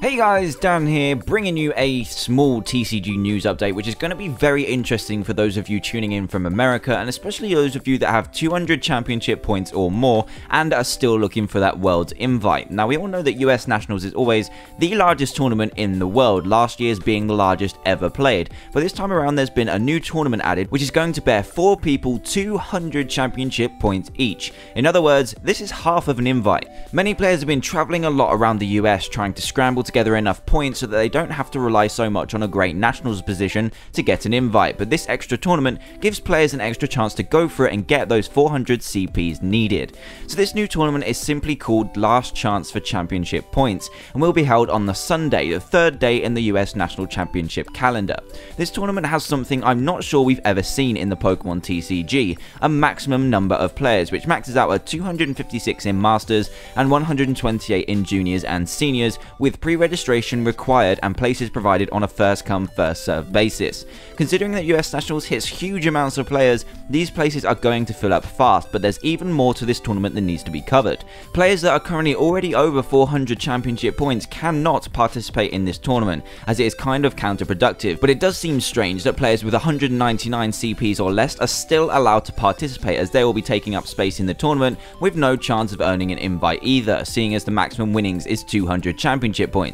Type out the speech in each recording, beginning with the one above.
Hey guys, Dan here, bringing you a small TCG news update, which is going to be very interesting for those of you tuning in from America, and especially those of you that have 200 championship points or more and are still looking for that world's invite. Now, we all know that US Nationals is always the largest tournament in the world, last year's being the largest ever played. But this time around, there's been a new tournament added, which is going to bear 4 people 200 championship points each. In other words, this is half of an invite. Many players have been traveling a lot around the US trying to scramble together enough points so that they don't have to rely so much on a great nationals position to get an invite, but this extra tournament gives players an extra chance to go for it and get those 400 CPs needed. So this new tournament is simply called Last Chance for Championship Points and will be held on the Sunday, the third day in the US National Championship calendar. This tournament has something I'm not sure we've ever seen in the Pokémon TCG, a maximum number of players, which maxes out at 256 in Masters and 128 in Juniors and Seniors, with pre-registration required and places provided on a first come first serve basis. Considering that US Nationals hits huge amounts of players, these places are going to fill up fast, but there's even more to this tournament that needs to be covered. Players that are currently already over 400 championship points cannot participate in this tournament, as it is kind of counterproductive, but it does seem strange that players with 199 CPs or less are still allowed to participate, as they will be taking up space in the tournament with no chance of earning an invite either, seeing as the maximum winnings is 200 championship points.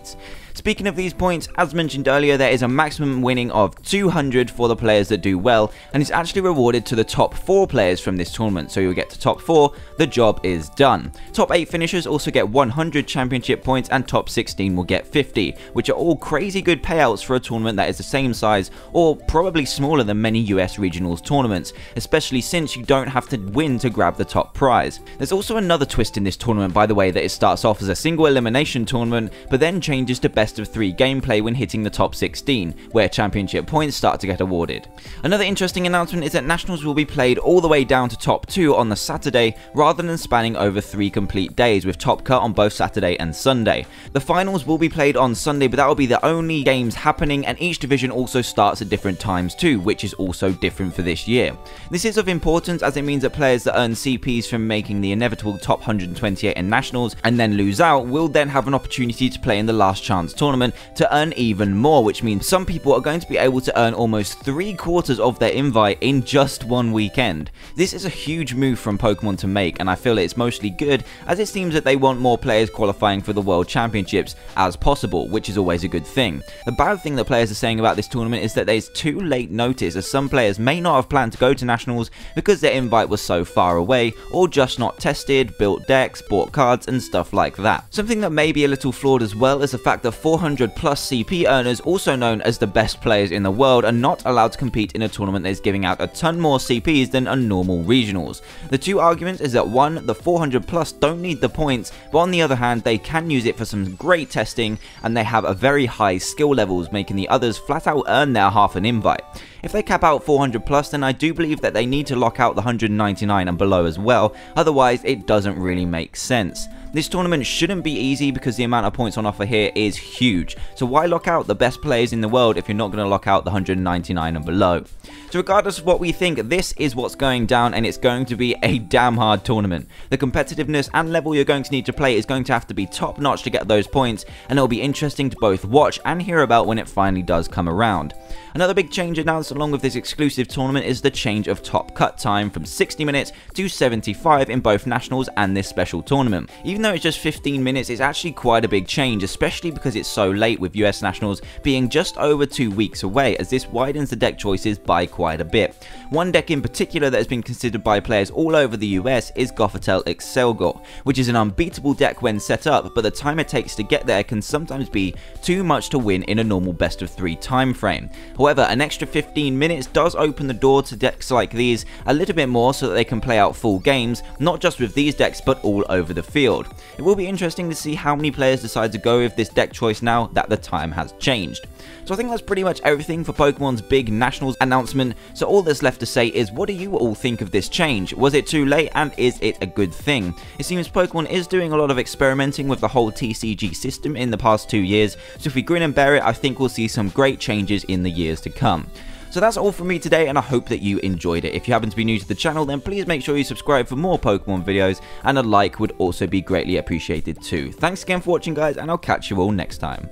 Speaking of these points, as mentioned earlier, there is a maximum winning of 200 for the players that do well, and it's actually rewarded to the top 4 players from this tournament, so you'll get to top 4, the job is done. Top 8 finishers also get 100 championship points, and top 16 will get 50, which are all crazy good payouts for a tournament that is the same size, or probably smaller than many US regionals tournaments, especially since you don't have to win to grab the top prize. There's also another twist in this tournament, by the way, that it starts off as a single elimination tournament, but then changes to best of 3 gameplay when hitting the top 16, where championship points start to get awarded. Another interesting announcement is that Nationals will be played all the way down to top 2 on the Saturday, rather than spanning over 3 complete days, with top cut on both Saturday and Sunday. The finals will be played on Sunday, but that will be the only games happening, and each division also starts at different times too, which is also different for this year. This is of importance as it means that players that earn CPs from making the inevitable top 128 in Nationals and then lose out will then have an opportunity to play in the Last Chance tournament to earn even more, which means some people are going to be able to earn almost 3/4 of their invite in just one weekend. This is a huge move from Pokemon to make, and I feel it's mostly good, as it seems that they want more players qualifying for the World Championships as possible, which is always a good thing. The bad thing that players are saying about this tournament is that there's too late notice, as some players may not have planned to go to Nationals because their invite was so far away, or just not tested, built decks, bought cards and stuff like that. Something that may be a little flawed as well is the fact that 400 plus CP earners, also known as the best players in the world, are not allowed to compete in a tournament that is giving out a ton more CPs than a normal regionals. The two arguments is that 1, the 400 plus don't need the points, but on the other hand they can use it for some great testing, and they have a very high skill levels, making the others flat out earn their half an invite. If they cap out 400 plus, then I do believe that they need to lock out the 199 and below as well, otherwise it doesn't really make sense. This tournament shouldn't be easy because the amount of points on offer here is huge, so why lock out the best players in the world if you're not going to lock out the 199 and below? So regardless of what we think, this is what's going down, and it's going to be a damn hard tournament. The competitiveness and level you're going to need to play is going to have to be top notch to get those points, and it'll be interesting to both watch and hear about when it finally does come around. Another big change announced along with this exclusive tournament is the change of top cut time from 60 minutes to 75 in both Nationals and this special tournament. Even though it's just 15 minutes, it's actually quite a big change, especially because it's so late, with US Nationals being just over 2 weeks away, as this widens the deck choices by quite a bit. One deck in particular that has been considered by players all over the US is Gothitelle Excelgor, which is an unbeatable deck when set up, but the time it takes to get there can sometimes be too much to win in a normal best of 3 time frame. However, an extra 15 minutes does open the door to decks like these a little bit more, so that they can play out full games, not just with these decks but all over the field. It will be interesting to see how many players decide to go with this deck choice now that the time has changed. So I think that's pretty much everything for Pokemon's big Nationals announcement, so all that's left to say is, what do you all think of this change? Was it too late, and is it a good thing? It seems Pokemon is doing a lot of experimenting with the whole TCG system in the past 2 years, so if we grin and bear it, I think we'll see some great changes in the years to come. So that's all from me today, and I hope that you enjoyed it. If you happen to be new to the channel, then please make sure you subscribe for more Pokemon videos, and a like would also be greatly appreciated too. Thanks again for watching, guys, and I'll catch you all next time.